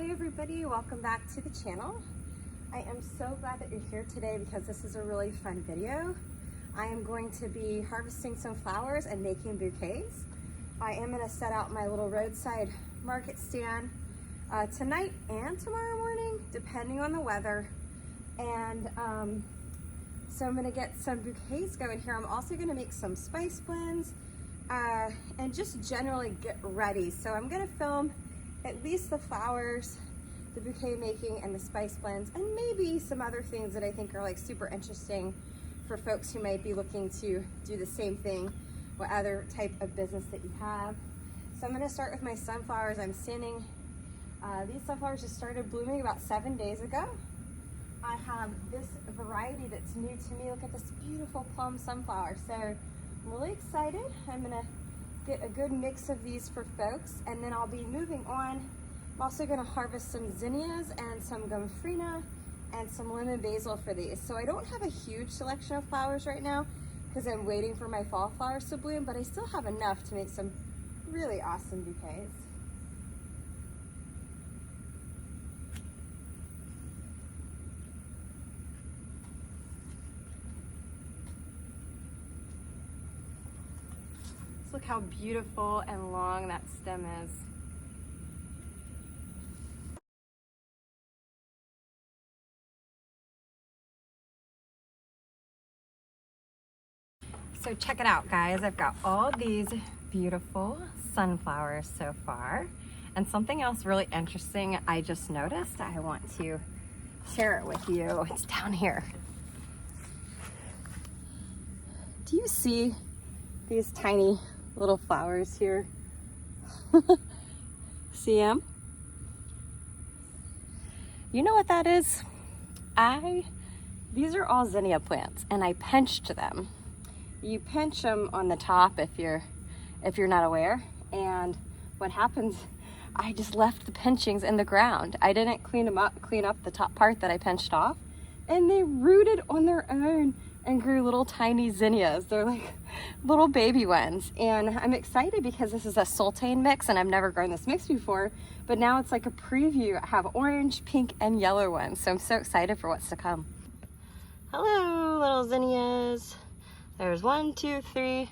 Hi everybody, welcome back to the channel. I am so glad that you're here today because this is a really fun video. I am going to be harvesting some flowers and making bouquets. I am going to set out my little roadside market stand tonight and tomorrow morning, depending on the weather. And so I'm going to get some bouquets going here. I'm also going to make some spice blends and just generally get ready. So I'm going to film at least the flowers, the bouquet making, and the spice blends, and maybe some other things that I think are like super interesting for folks who might be looking to do the same thing, what other type of business that you have. So I'm going to start with my sunflowers. I'm standing, these sunflowers just started blooming about 7 days ago. I have this variety that's new to me. Look at this beautiful plum sunflower. So I'm really excited. I'm going to get a good mix of these for folks, and then I'll be moving on. I'm also going to harvest some zinnias and some gomphrena and some lemon basil for these. So I don't have a huge selection of flowers right now because I'm waiting for my fall flowers to bloom, but I still have enough to make some really awesome bouquets. Look how beautiful and long that stem is. So check it out, guys. I've got all these beautiful sunflowers so far. And something else really interesting I just noticed, I want to share it with you. It's down here. Do you see these tiny little flowers here? See them? You know what that is? These are all zinnia plants, and I pinched them. You pinch them on the top if you're not aware, and what happens, I just left the pinchings in the ground. I didn't clean up the top part that I pinched off, and they rooted on their own and grew little tiny zinnias. They're like little baby ones. And I'm excited because this is a sultane mix, and I've never grown this mix before, but now it's like a preview. I have orange, pink, and yellow ones. So I'm so excited for what's to come. Hello, little zinnias. There's 1, 2, 3,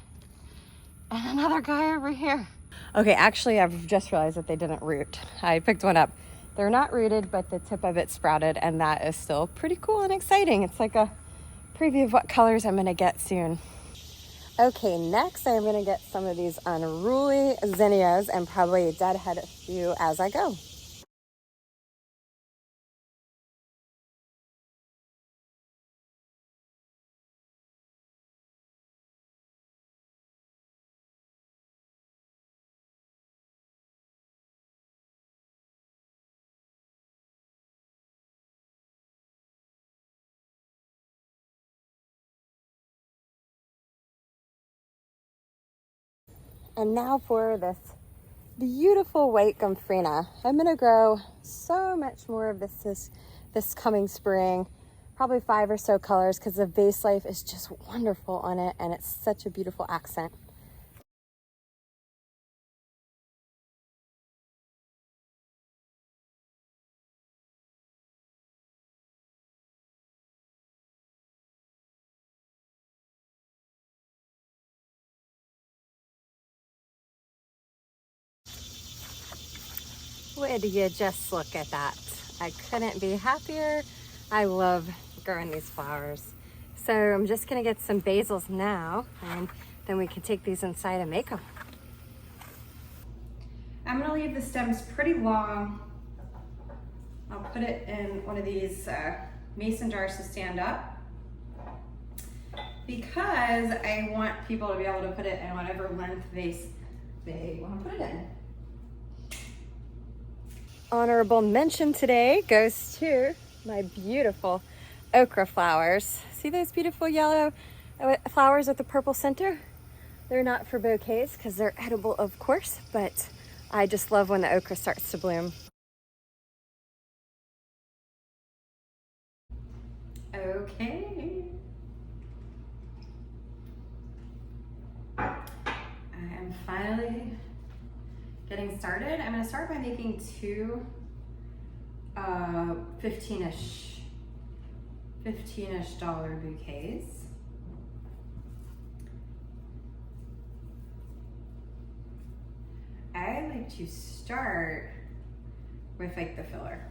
and another guy over here. Okay, actually, I've just realized that they didn't root. I picked one up. They're not rooted, but the tip of it sprouted, and that is still pretty cool and exciting. It's like a preview of what colors I'm gonna get soon. Okay, next I'm gonna get some of these unruly zinnias and probably deadhead a few as I go. And now for this beautiful white gomphrena. I'm gonna grow so much more of this coming spring, probably 5 or so colors, because the vase life is just wonderful on it, and it's such a beautiful accent. Would you just look at that? I couldn't be happier. I love growing these flowers. So I'm just gonna get some basils now, and then we can take these inside and make them. I'm gonna leave the stems pretty long. I'll put it in one of these mason jars to stand up, because I want people to be able to put it in whatever length vase they want to put it in. Honorable mention today goes to my beautiful okra flowers. See those beautiful yellow flowers with the purple center? They're not for bouquets because they're edible, of course, but I just love when the okra starts to bloom. Okay. I am finally getting started. I'm going to start by making 2 $15-ish bouquets. I like to start with like the filler.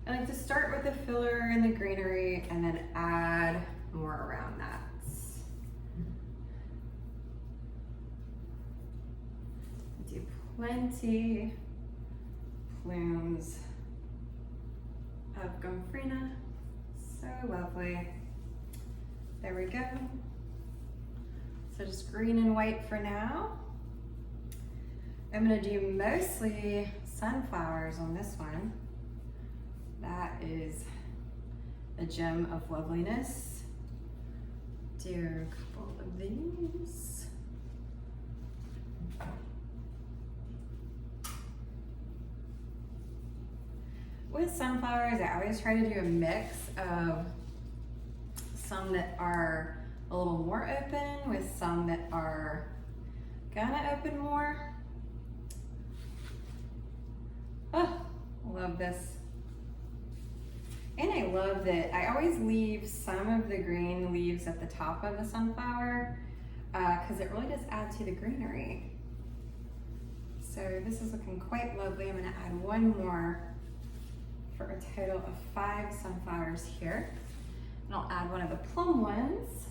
I like to start with the filler and the greenery and then add more around that. Do plenty plumes of gomphrena. So lovely. There we go. So just green and white for now. I'm gonna do mostly sunflowers on this one. That is a gem of loveliness. Do a couple of these. With sunflowers, I always try to do a mix of some that are a little more open with some that are gonna open more. Oh, love this. And I love that I always leave some of the green leaves at the top of the sunflower because it really does add to the greenery. So this is looking quite lovely. I'm gonna add one more for a total of 5 sunflowers here. And I'll add one of the plum ones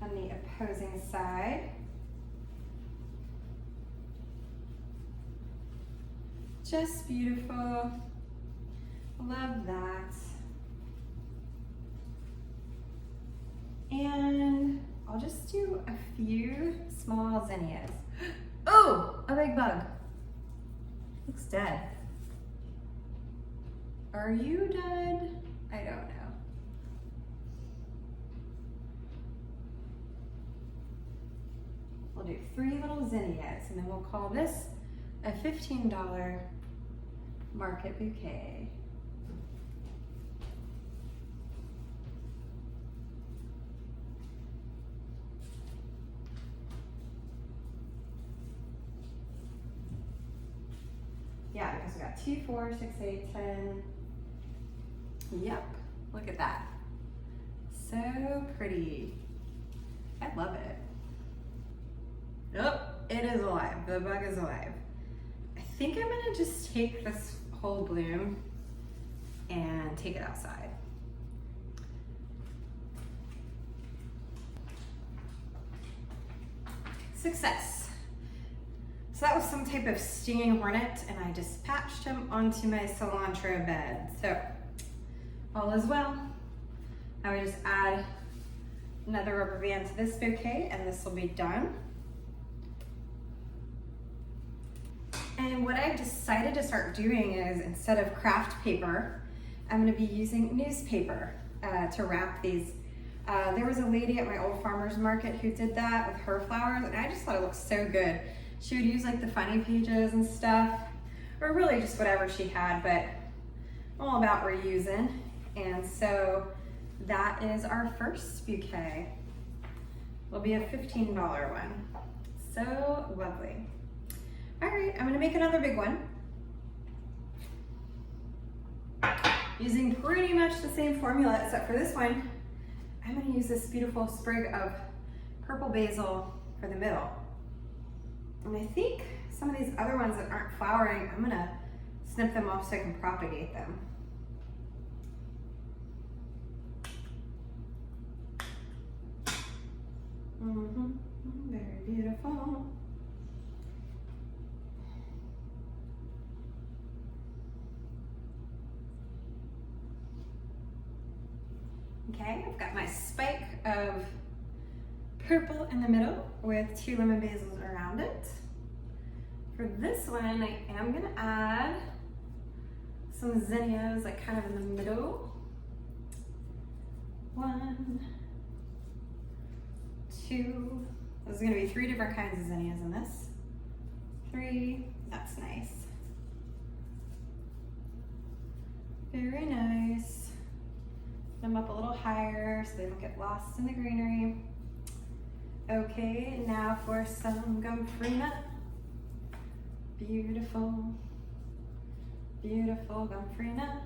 on the opposing side. Just beautiful. Love that. And I'll just do a few small zinnias. Oh, a big bug. Looks dead. Are you dead? I don't know. We'll do 3 little zinnias and then we'll call this a $15 market bouquet. Yeah, because we got 2, 4, 6, 8, 10. Yep, look at that. So pretty. I love it. Oh, it is alive. The bug is alive. I think I'm gonna just take this whole bloom and take it outside. Success. So that was some type of stinging hornet and I just patched him onto my cilantro bed. So all is well. Now we just add another rubber band to this bouquet and this will be done. And what I've decided to start doing is instead of craft paper, I'm gonna be using newspaper to wrap these. There was a lady at my old farmer's market who did that with her flowers and I just thought it looked so good. She would use like the funny pages and stuff, or really just whatever she had, but I'm all about reusing. And so that is our first bouquet. Will be a $15 one. So lovely. All right, I'm gonna make another big one. Using pretty much the same formula, except for this one, I'm gonna use this beautiful sprig of purple basil for the middle. And I think some of these other ones that aren't flowering, I'm gonna snip them off so I can propagate them. Very beautiful. Okay, I've got my spike of purple in the middle with 2 lemon basils around it. For this one, I am gonna add some zinnias, like kind of in the middle. 1, 2, there's gonna be 3 different kinds of zinnias in this. 3, that's nice. Very nice. Put them up a little higher so they don't get lost in the greenery. Okay, now for some gomphrena. Beautiful, beautiful gomphrena.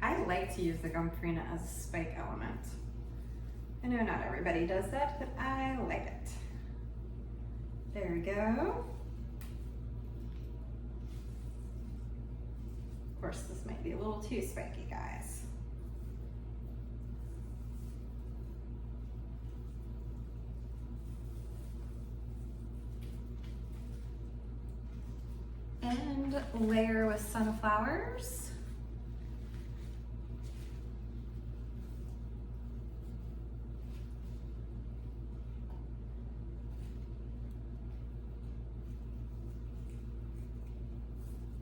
I like to use the gomphrena as a spike element. I know not everybody does that, but I like it. There we go. Of course, this might be a little too spiky, guys. And layer with sunflowers.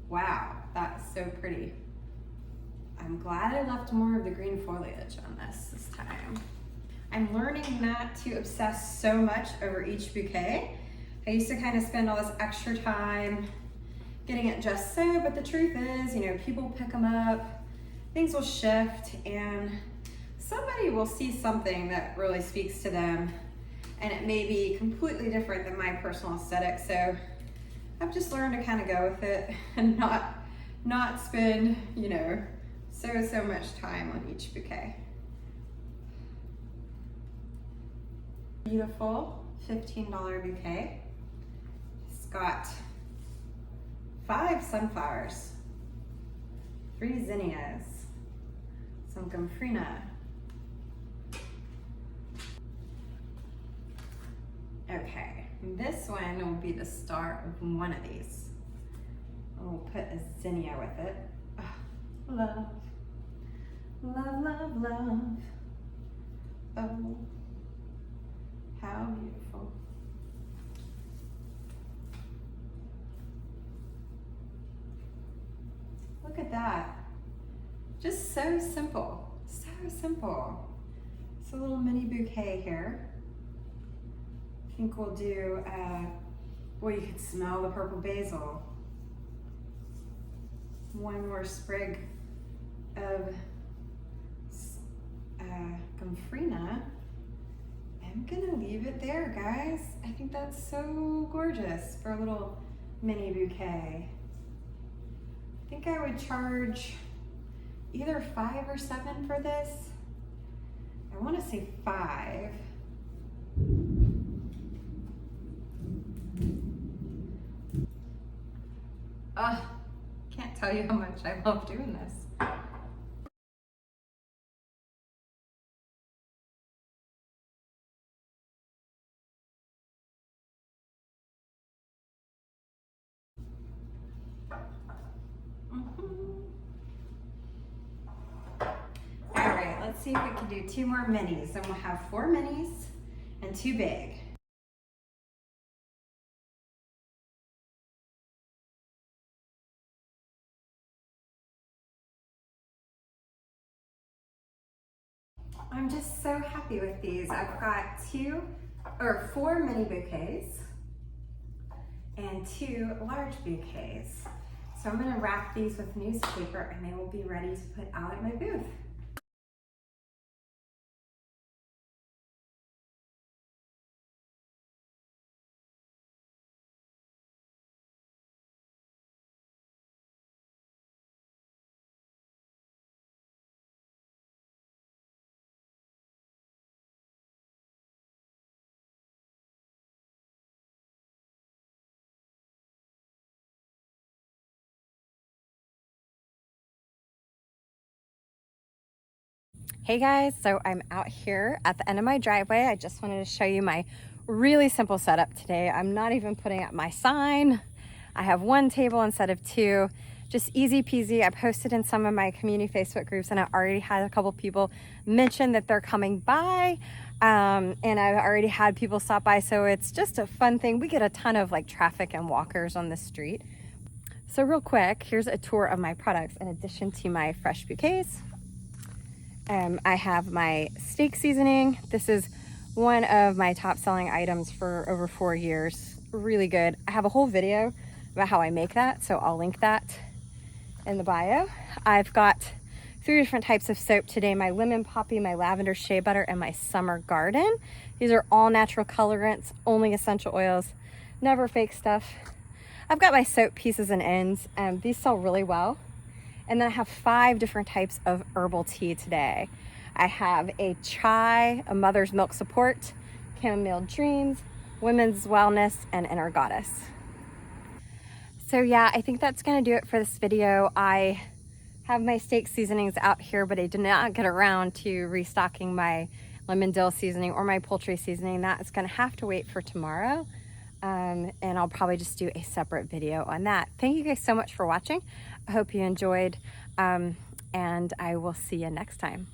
Wow, that's so pretty. I'm glad I left more of the green foliage on this time. I'm learning not to obsess so much over each bouquet. I used to kind of spend all this extra time getting it just so, but the truth is, you know, people pick them up, things will shift, and somebody will see something that really speaks to them, and it may be completely different than my personal aesthetic. So I've just learned to kind of go with it and not spend, you know, so much time on each bouquet. Beautiful $15 bouquet. It's got 5 sunflowers, 3 zinnias, some gomphrena. Okay, this one will be the star of one of these. We'll put a zinnia with it. Oh, love, love, love, love. Oh, how beautiful. Look at that. Just so simple, so simple. It's a little mini bouquet here. I think we'll do, boy, you could smell the purple basil. One more sprig of gomphrena. I'm gonna leave it there, guys. I think that's so gorgeous for a little mini bouquet. I think I would charge either 5 or 7 for this. I wanna say 5. Can't tell you how much I love doing this. All right, let's see if we can do 2 more minis. Then we'll have 4 minis and 2 big. I'm just so happy with these. I've got 4 mini bouquets and 2 large bouquets. So I'm gonna wrap these with newspaper and they will be ready to put out at my booth. Hey guys, so I'm out here at the end of my driveway. I just wanted to show you my really simple setup today. I'm not even putting up my sign. I have 1 table instead of 2. Just easy peasy. I posted in some of my community Facebook groups and I already had a couple people mention that they're coming by. And I've already had people stop by, so it's just a fun thing. We get a ton of like traffic and walkers on the street. So real quick, here's a tour of my products in addition to my fresh bouquets. I have my steak seasoning. This is one of my top selling items for over 4 years. Really good. I have a whole video about how I make that, so I'll link that in the bio. I've got 3 different types of soap today: my lemon poppy, my lavender shea butter, and my summer garden. These are all natural colorants, only essential oils, never fake stuff. I've got my soap pieces and ends. These sell really well. And then I have 5 different types of herbal tea today. I have a chai, a mother's milk support, chamomile dreams, women's wellness, and inner goddess. So yeah, I think that's gonna do it for this video. I have my steak seasonings out here, but I did not get around to restocking my lemon dill seasoning or my poultry seasoning. That is gonna have to wait for tomorrow. And I'll probably just do a separate video on that. Thank you guys so much for watching. I hope you enjoyed, and I will see you next time.